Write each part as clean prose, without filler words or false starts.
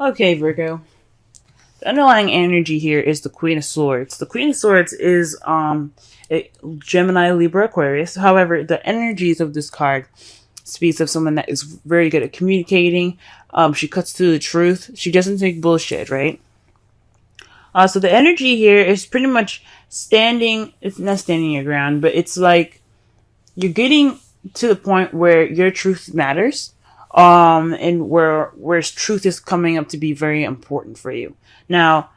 Okay, Virgo. The underlying energy here is the Queen of Swords. The Queen of Swords is Gemini, Libra, Aquarius. However, the energies of this card speaks of someone that is very good at communicating. She cuts to the truth. She doesn't take bullshit, right? So the energy here is pretty much standing. It's not standing your ground, but it's like you're getting to the point where your truth matters. And where truth is coming up to be very important for you. Now,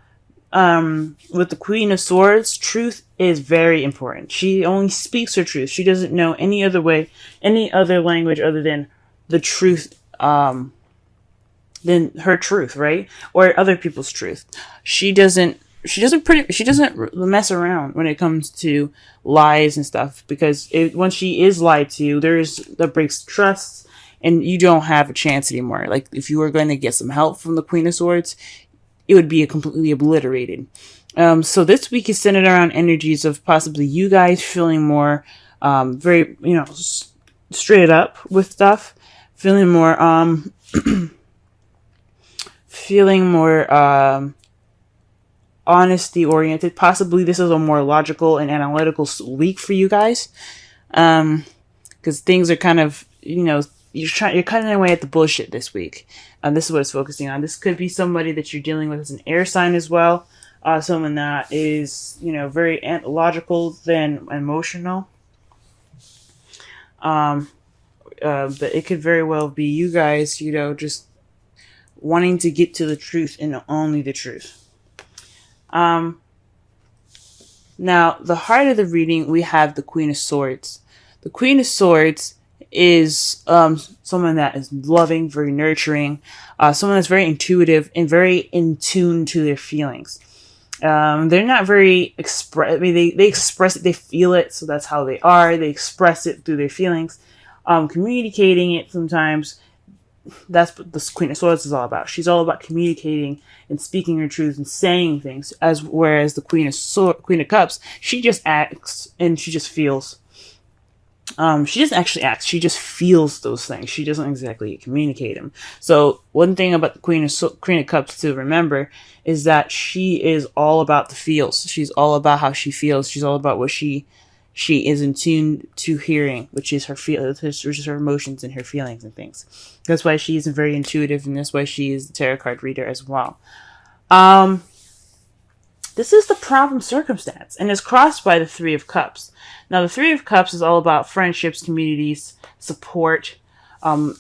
with the Queen of Swords, truth is very important. She only speaks her truth. She doesn't know any other way, any other language other than the truth, than her truth, right? Or other people's truth. She doesn't mess around when it comes to lies and stuff, because when she is lied to, that breaks trust. And you don't have a chance anymore. Like, if you were going to get some help from the Queen of Swords, it would be completely obliterated. So this week is centered around energies of possibly you guys feeling more, very, straight up with stuff. Feeling more, honesty oriented. Possibly this is a more logical and analytical week for you guys. Because things are kind of, you're cutting away at the bullshit this week. This is what it's focusing on. This could be somebody that you're dealing with as an air sign as well. Someone that is, very logical than emotional. But it could very well be you guys, just wanting to get to the truth and only the truth. Now, the heart of the reading, we have the Queen of Swords. The Queen of Swords is someone that is loving, very nurturing, someone that's very intuitive and very in tune to their feelings. They're not very they express it, they feel it, so that's how they are. They express it through their feelings, communicating it sometimes. That's what the Queen of Swords is all about. She's all about communicating and speaking her truth and saying things. Whereas the Queen of Cups, she just acts and she just feels. She doesn't actually act. She just feels those things. She doesn't exactly communicate them. So one thing about the Queen of Cups to remember is that she is all about the feels. She's all about how she feels. She's all about what she is in tune to hearing, which is which is her emotions and her feelings and things. That's why she is very intuitive, and that's why she is the tarot card reader as well. This is the problem circumstance, and is crossed by the Three of Cups. Now, the Three of Cups is all about friendships, communities, support, a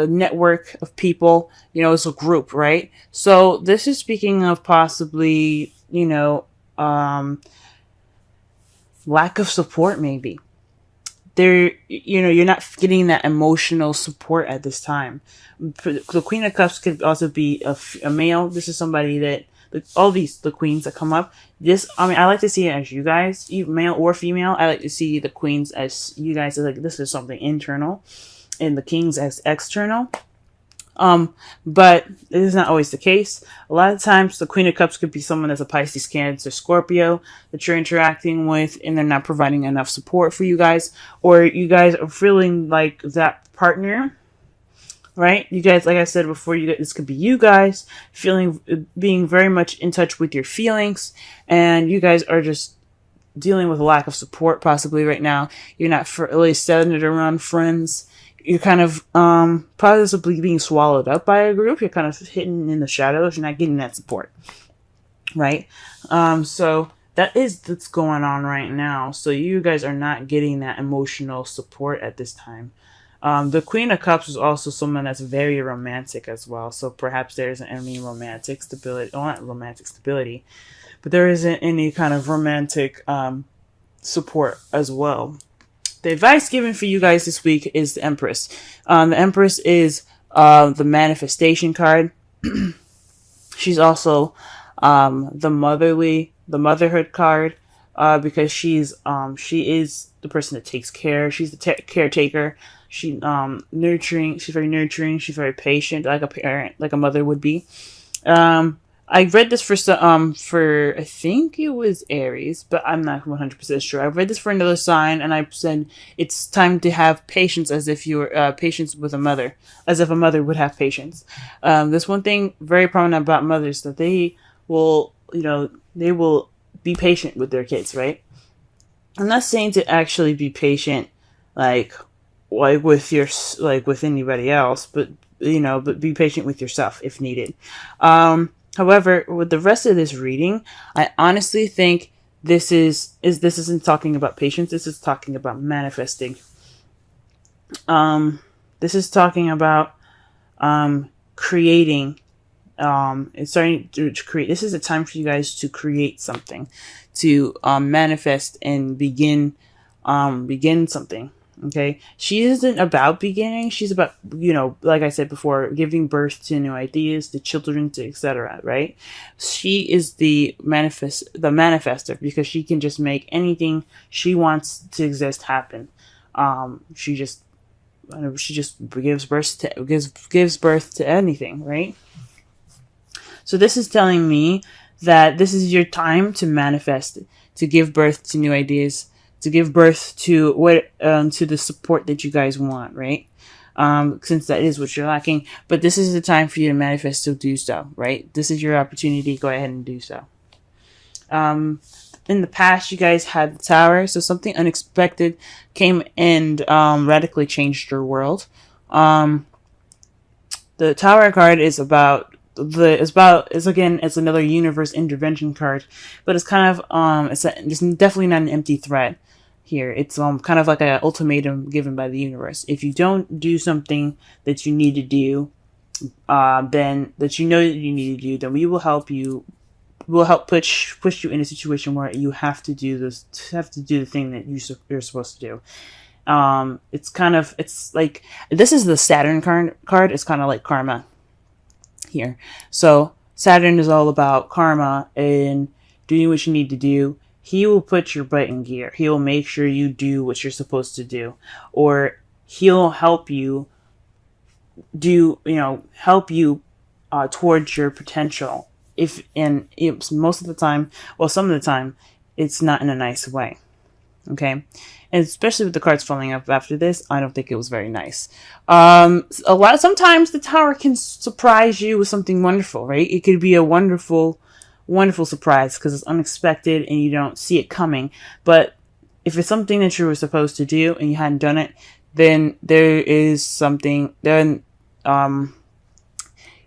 network of people. It's a group, right? So this is speaking of possibly, lack of support, maybe. You're not getting that emotional support at this time. The Queen of Cups could also be a male. This is somebody that, all the queens that come up, I like to see it as you guys, male or female. I like to see the queens as you guys, as like, this is something internal, and the kings as external. But it is not always the case. A lot of times the Queen of Cups could be someone that's a Pisces, Cancer, Scorpio that you're interacting with, and they're not providing enough support for you guys, or you guys are feeling like that partner, right? You guys, like I said before, this could be you guys being very much in touch with your feelings, and you guys are just dealing with a lack of support possibly right now. You're not really centered around friends. You're kind of possibly being swallowed up by a group. You're kind of hidden in the shadows. You're not getting that support, right? So that's going on right now. So you guys are not getting that emotional support at this time. The Queen of Cups is also someone that's very romantic as well. So perhaps there isn't any romantic stability, well, not romantic stability, but there isn't any kind of romantic support as well. The advice given for you guys this week is the Empress. The Empress is the manifestation card. She's also the motherhood card, because she is the person that takes care. She's the caretaker. She's nurturing. She's very nurturing. She's very patient, like a parent, like a mother would be. I read this for I think it was Aries, but I'm not 100% sure. I read this for another sign, and I said it's time to have patience, as if you were patience with a mother, as if a mother would have patience. There's one thing very prominent about mothers, that they will, they will be patient with their kids, right? I'm not saying to actually be patient, like with your, like with anybody else, but but be patient with yourself if needed. However, with the rest of this reading, I honestly think this isn't talking about patience. This is talking about manifesting. This is talking about creating. It's starting to create. This is a time for you guys to create something, to manifest and begin something. Okay, she isn't about beginning. She's about, like I said before, giving birth to new ideas, to children, to etc. Right? She is the manifester, because she can just make anything she wants to exist happen. She just gives birth to anything, right? So this is telling me that this is your time to manifest, to give birth to new ideas, to give birth to to the support that you guys want, right? Since that is what you're lacking. But this is the time for you to manifest, so do so, right? This is your opportunity. Go ahead and do so. In the past, you guys had the Tower, so something unexpected came and radically changed your world. The Tower card is about it's another universe intervention card, but it's kind of it's definitely not an empty threat here. It's kind of like an ultimatum given by the universe. If you don't do something that you need to do, then that you know that you need to do, then we will help you. We'll help push you in a situation where you have to do the thing that you're supposed to do. It's like, this is the Saturn card. It's kind of like karma here. So Saturn is all about karma and doing what you need to do. He will put your butt in gear. He will make sure you do what you're supposed to do, or he'll help you towards your potential. Most of the time, well, some of the time, it's not in a nice way. Okay. And especially with the cards falling up after this, I don't think it was very nice. Sometimes the Tower can surprise you with something wonderful, right? It could be a wonderful, wonderful surprise because it's unexpected and you don't see it coming. But if it's something that you were supposed to do and you hadn't done it, then there is something, then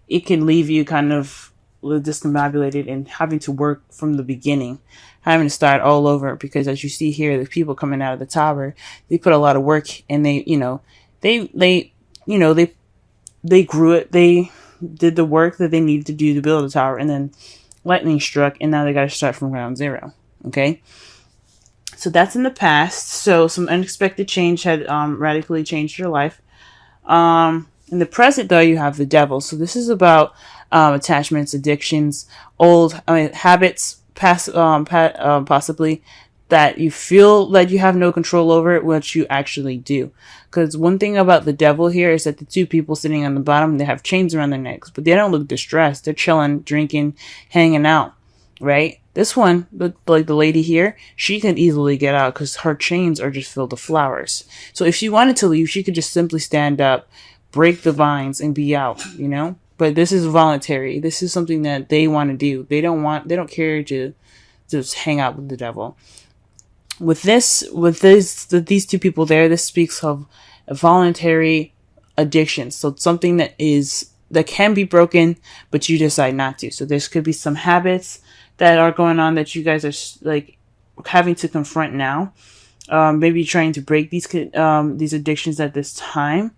it can leave you kind of discombobulated and having to work from the beginning, having to start all over, because as you see here, the people coming out of the Tower, they put a lot of work, and they grew it. They did the work that they needed to do to build a Tower, and then lightning struck, and now they got to start from ground zero. Okay. So that's in the past. So some unexpected change had radically changed your life. In the present, though, you have the Devil. So this is about attachments, addictions, old habits, possibly that you feel that you have no control over it, which you actually do. Because one thing about the Devil here is that the two people sitting on the bottom, they have chains around their necks, but they don't look distressed. They're chilling, drinking, hanging out, right? This one, like the lady here, she can easily get out because her chains are just filled with flowers. So if she wanted to leave, she could just simply stand up, break the vines, and be out, But this is voluntary. This is something that they want to do. They don't care to just hang out with the Devil. With these two people there, this speaks of a voluntary addiction. So it's something that can be broken, but you decide not to. So there could be some habits that are going on that you guys are like having to confront now. Maybe trying to break these addictions at this time.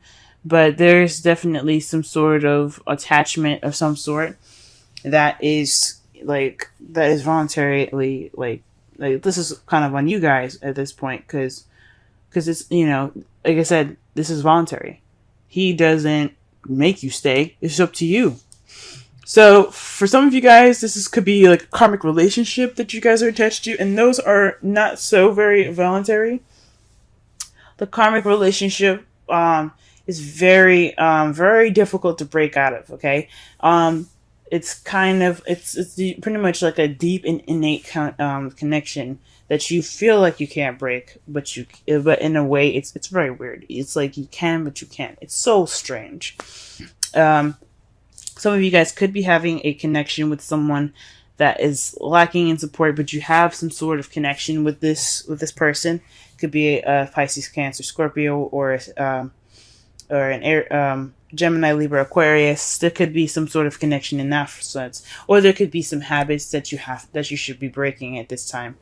But there's definitely some sort of attachment of some sort that is voluntarily like this is kind of on you guys at this point because it's, like I said, this is voluntary. He doesn't make you stay. It's up to you. So for some of you guys, could be like a karmic relationship that you guys are attached to, and those are not so very voluntary. The karmic relationship is very, very difficult to break out of. Okay. it's kind of, pretty much like a deep and innate connection that you feel like you can't break, but in a way it's very weird. It's like you can, but you can't. It's so strange. Some of you guys could be having a connection with someone that is lacking in support, but you have some sort of connection with this person. It could be a Pisces, Cancer, Scorpio, or an Gemini, Libra, Aquarius. There could be some sort of connection in that sense, or there could be some habits that you should be breaking at this time,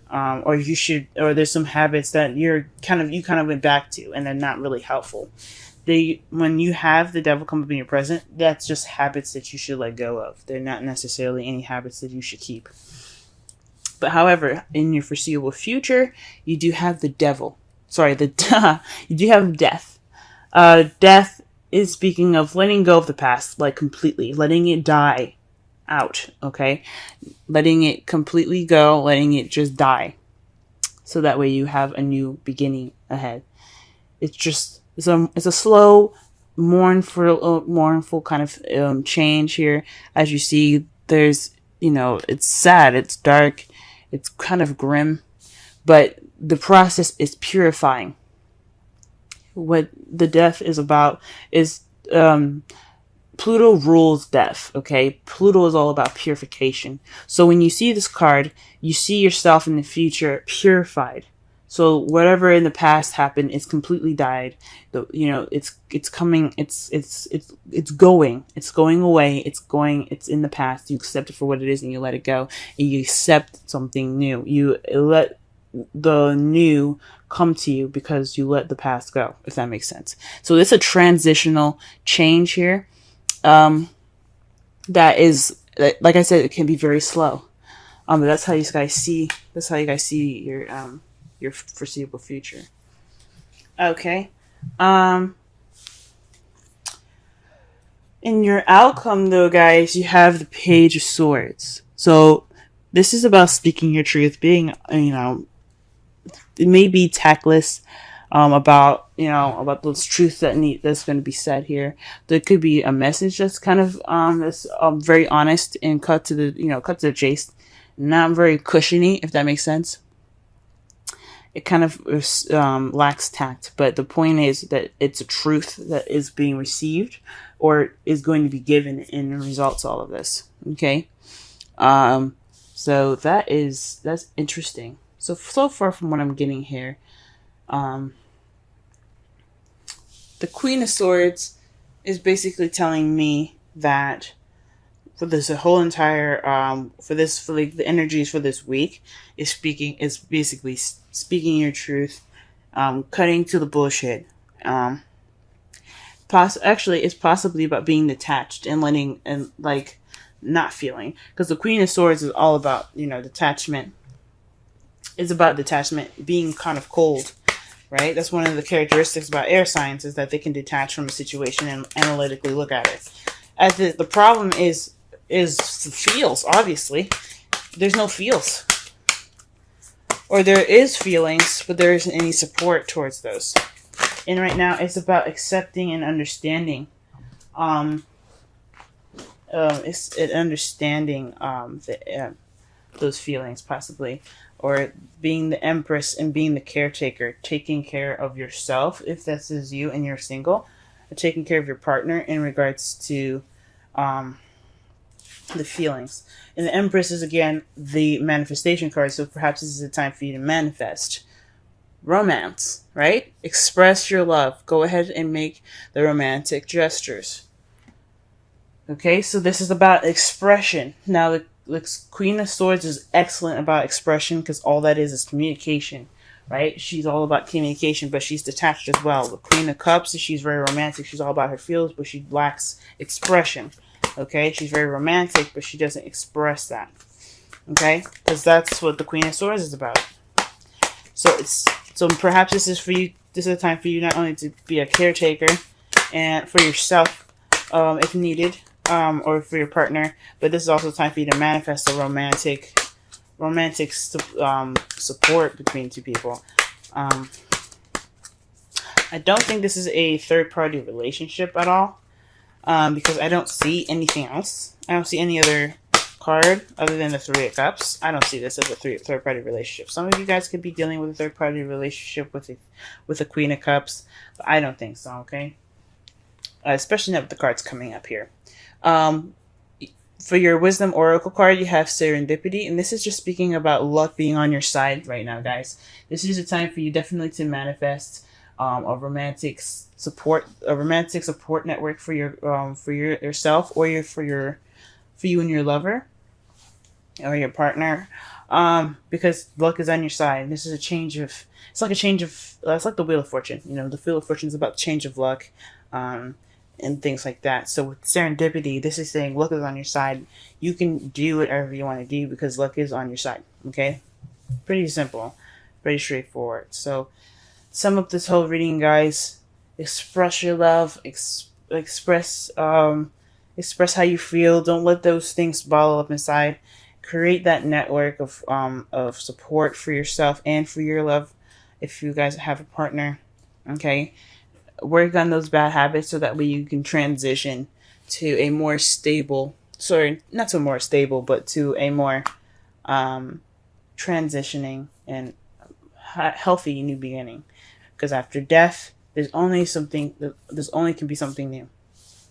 or there's some habits that you kind of went back to, and they're not really helpful. When you have the devil come up in your present, that's just habits that you should let go of. They're not necessarily any habits that you should keep. But however, in your foreseeable future, you do have the devil. Sorry, you do have death. Death is speaking of letting go of the past, like completely, letting it die out, okay? Letting it completely go, letting it just die. So that way you have a new beginning ahead. It's a slow, mournful kind of change here. As you see, there's, it's sad, it's dark, it's kind of grim, but the process is purifying. What the death is about is Pluto rules death, okay? Pluto is all about purification. So when you see this card, you see yourself in the future purified. So whatever in the past happened, it's completely died. It's coming, it's going away, it's in the past. You accept it for what it is and you let it go, and you accept something new. You let the new come to you because you let the past go, if that makes sense. So it's a transitional change here. That is, like I said, it can be very slow. But that's how you guys see your foreseeable future. Okay. In your outcome though, guys, you have the Page of Swords. So this is about speaking your truth, being, it may be tactless, about those truths that's going to be said here. There could be a message that's kind of that's very honest and cut to the chase, not very cushiony, if that makes sense. It kind of lacks tact, but the point is that it's a truth that is being received or is going to be given in results all of this. Okay, so that's interesting. So far from what I'm getting here, the Queen of Swords is basically telling me that for this whole entire the energies for this week is basically speaking your truth, cutting to the bullshit. Actually, it's possibly about being detached and letting and like not feeling, because the Queen of Swords is all about detachment. It's about detachment, being kind of cold, right? That's one of the characteristics about air signs, is that they can detach from a situation and analytically look at it. The problem is the feels. Obviously, there's no feels, or there is feelings, but there isn't any support towards those. And right now, it's about accepting and understanding. It's understanding those feelings, possibly. Or being the Empress and being the caretaker, taking care of yourself, if this is you and you're single, taking care of your partner in regards to the feelings. And the Empress is, again, the manifestation card, so perhaps this is a time for you to manifest romance, right? Express your love. Go ahead and make the romantic gestures. Okay, so this is about expression. Now, the Queen of Swords is excellent about expression, because all that is communication, right? She's all about communication, but she's detached as well. The Queen of Cups, she's very romantic. She's all about her feels, but she lacks expression. Okay, she's very romantic, but she doesn't express that. Okay, because that's what the Queen of Swords is about. So perhaps this is for you. This is a time for you not only to be a caretaker and for yourself, if needed, or for your partner, but this is also time for you to manifest a romantic support between two people. I don't think this is a third-party relationship at all. because I don't see anything else. I don't see any other card other than the Three of Cups. I don't see this as a third-party relationship. Some of you guys could be dealing with a third-party relationship with a Queen of Cups, but I don't think so, okay? Especially not with the cards coming up here. For your Wisdom Oracle card, you have Serendipity, and this is just speaking about luck being on your side right now, guys. This is a time for you definitely to manifest a romantic support network for yourself, or for you and your lover or your partner, because luck is on your side. This is a change of, it's like the Wheel of Fortune. You know, the Wheel of Fortune is about change of luck, and things like that. So with Serendipity, this is saying luck is on your side. You can do whatever you want to do because luck is on your side. Okay, pretty simple, pretty straightforward. So sum up this whole reading, guys. Express your love. Express how you feel. Don't let those things bottle up inside. Create that network of support for yourself and for your love if you guys have a partner. Okay, work on those bad habits so that way you can transition to a more stable, not to more stable, but to a more transitioning and healthy new beginning. Because after death, there's only can be something new.